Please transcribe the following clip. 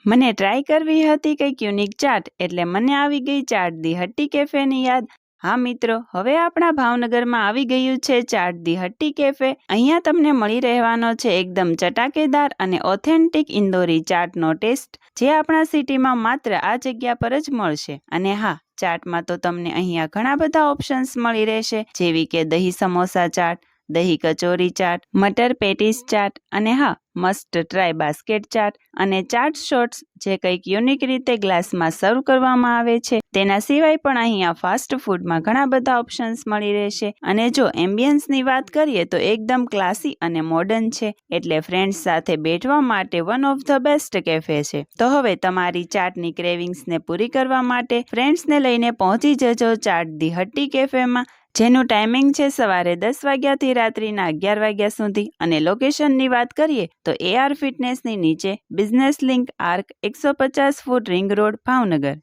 મને ટ્રાય કરવી હતી કંઈક યુનિક ચાટ, એટલે મને આવી ગઈ ચાટ ધી હટ્ટી કેફેની યાદ. હા મિત્રો, હવે આપણા ભાવનગરમાં આવી ગયું છે ચાટ ધી હટ્ટી કેફે. અહીંયા તમને મળી રહેવાનો છે એકદમ ચટાકેદાર અને ઓથેન્ટિક ઇન્દોરી ચાટનો ટેસ્ટ, જે આપણા સિટીમાં માત્ર આ જગ્યા પર જ મળશે. અને હા, ચાટમાં તો તમને અહીંયા ઘણા બધા ઓપ્શન્સ મળી રહેશે, જેવી કે દહીં સમોસા ચાટ, દહીં કચોરી ચાટ, મટર પેટીસ ચાટ, અને હા, મસ્ટ ટ્રાય બાસ્કેટ ચાટ અને ચાટ શોટ્સ, જે કંઈક યુનિક રીતે ગ્લાસમાં સર્વ કરવામાં આવે છે. તેના સિવાય પણ અહીંયા ફાસ્ટ ફૂડમાં ઘણા બધા ઓપ્શન્સ મળી રહેશે. અને જો એમ્બિયન્સની વાત કરીએ તો એકદમ ક્લાસી અને મોડર્ન છે, એટલે ફ્રેન્ડ્સ સાથે બેઠવા માટે one of the best cafe છે. તો હવે તમારી ચાટની ક્રેવિંગ્સને પૂરી કરવા માટે ફ્રેન્ડ્સને લઈને પહોંચી જજો ચાટ ધી હટ્ટી કેફેમાં, જેનું ટાઈમિંગ છે સવારે 10 વાગ્યાથી રાત્રિના 11 વાગ્યા સુધી. અને લોકેશનની વાત કરીએ તો AR ફિટનેસની નીચે business link arc 150 foot ring road, Bhavnagar.